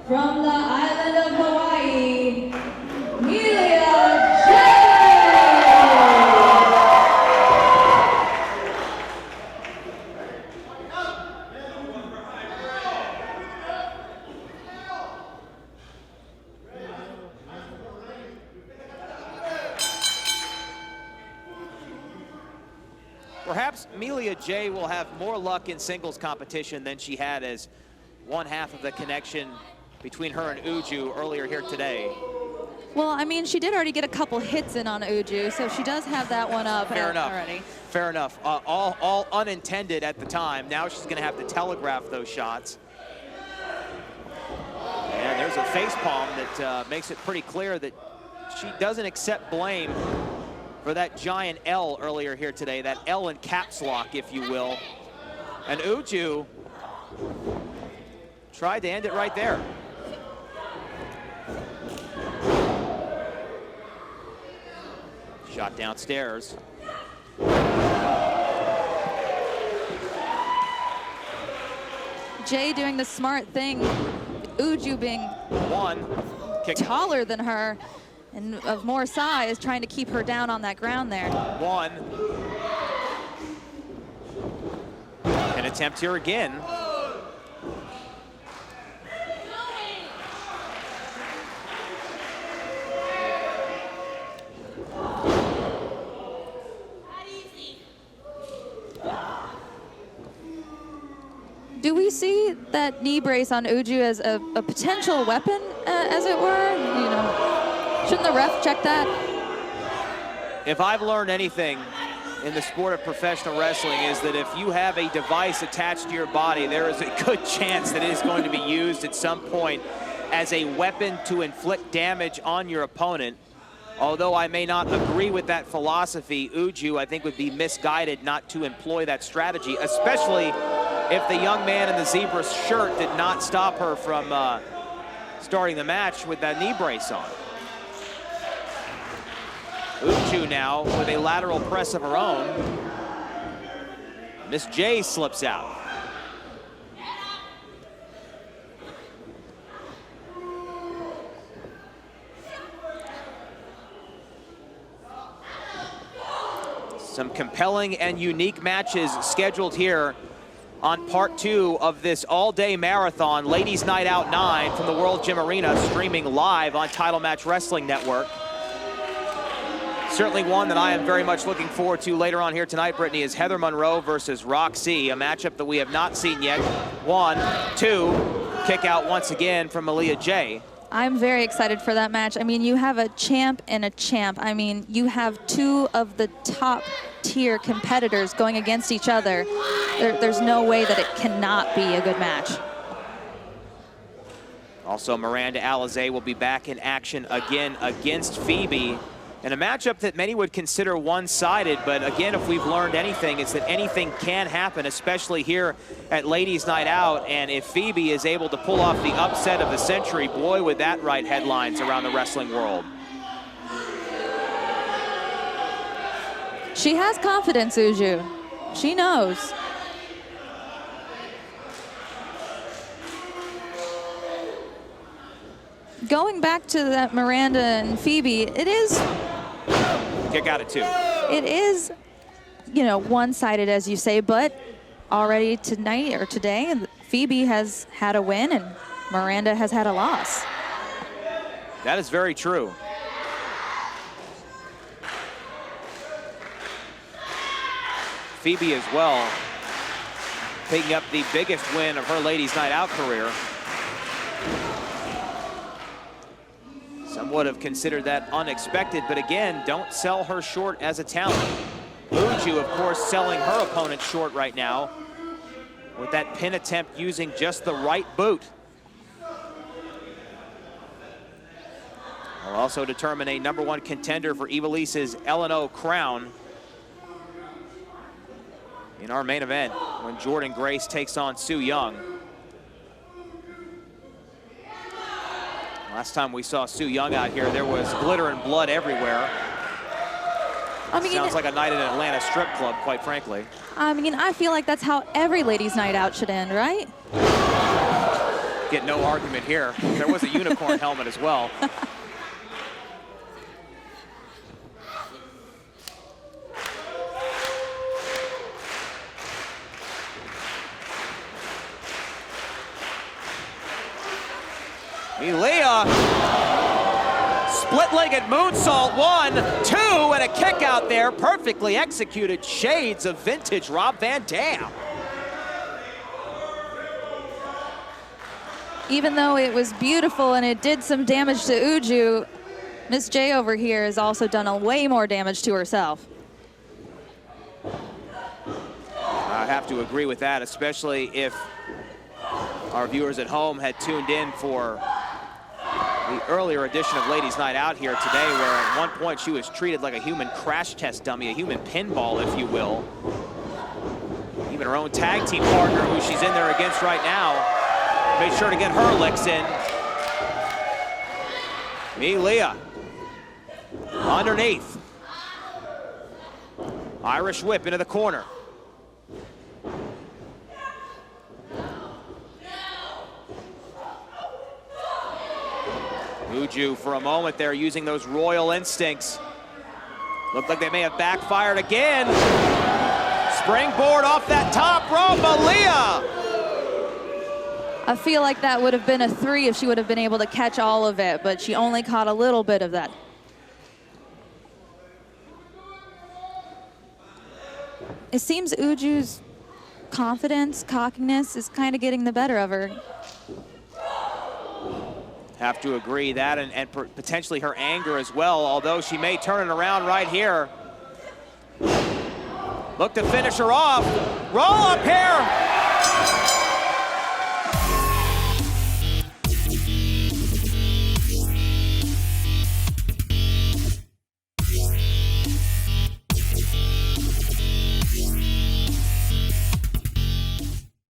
From the island of Hawaii, Melia Jae. Perhaps Melia Jae will have more luck in singles competition than she had as one half of the connection between her and Uju earlier here today. Well, I mean, she did already get a couple hits in on Uju, so she does have that one up already. Fair enough. All unintended at the time. Now she's going to have to telegraph those shots. And there's a facepalm that makes it pretty clear that she doesn't accept blame for that giant L earlier here today, that L in caps lock, if you will. And Uju tried to end it right there. Shot downstairs. Jae doing the smart thing. Uju being taller than her and of more size, trying to keep her down on that ground there. One. An attempt here again. Do we see that knee brace on Uju as a potential weapon, as it were? You know, shouldn't the ref check that? If I've learned anything in the sport of professional wrestling, is that if you have a device attached to your body, there is a good chance that it is going to be used at some point as a weapon to inflict damage on your opponent. Although I may not agree with that philosophy, Uju, I think, would be misguided not to employ that strategy, especially if the young man in the zebra shirt did not stop her from starting the match with that knee brace on. Uju now with a lateral press of her own. Miss Jae slips out. Some compelling and unique matches scheduled here on part 2 of this all-day marathon, Ladies Night Out 9 from the World Gym Arena, streaming live on Title Match Wrestling Network. Certainly one that I am very much looking forward to later on here tonight, Brittany, is Heather Monroe versus Roxy, a matchup that we have not seen yet. 1, 2, kick out once again from Melia Jae. I'm very excited for that match. I mean, you have a champ and a champ. I mean, you have two of the top tier competitors going against each other. There's no way that it cannot be a good match. Also, Miranda Alizé will be back in action again against Phoebe in a matchup that many would consider one-sided, but again, if we've learned anything, it's that anything can happen, especially here at Ladies Night Out, and if Phoebe is able to pull off the upset of the century, boy, would that write headlines around the wrestling world. She has confidence, Uju. She knows. Going back to that Miranda and Phoebe, it is... Kick out at 2. It is, you know, one-sided, as you say, but already tonight or today, Phoebe has had a win and Miranda has had a loss. That is very true. Phoebe as well, picking up the biggest win of her Ladies Night Out career. Some would have considered that unexpected, but again, don't sell her short as a talent. Uju, of course, selling her opponent short right now with that pin attempt using just the right boot. We'll also determine a #1 contender for Ivalise's L&O crown in our main event when Jordan Grace takes on Su Yung. Last time we saw Su Yung out here, there was glitter and blood everywhere. I mean, sounds like a night at an Atlanta strip club, quite frankly. I mean, I feel like that's how every Ladies Night Out should end, right? Get no argument here. There was a unicorn helmet as well. Melia, split-legged moonsault, 1, 2, and a kick out there. Perfectly executed, shades of vintage Rob Van Dam. Even though it was beautiful and it did some damage to Uju, Miss J over here has also done a way more damage to herself. I have to agree with that, especially if our viewers at home had tuned in for the earlier edition of Ladies Night Out here today, where at one point she was treated like a human crash test dummy, a human pinball, if you will. Even her own tag team partner, who she's in there against right now, made sure to get her licks in. Melia underneath. Irish whip into the corner. Uju for a moment there using those royal instincts. Looked like they may have backfired again. Springboard off that top rope, Melia. I feel like that would have been a 3 if she would have been able to catch all of it, but she only caught a little bit of that. It seems Uju's confidence, cockiness is kind of getting the better of her. Have to agree that, and potentially her anger as well, although she may turn it around right here. Look to finish her off. Roll up here.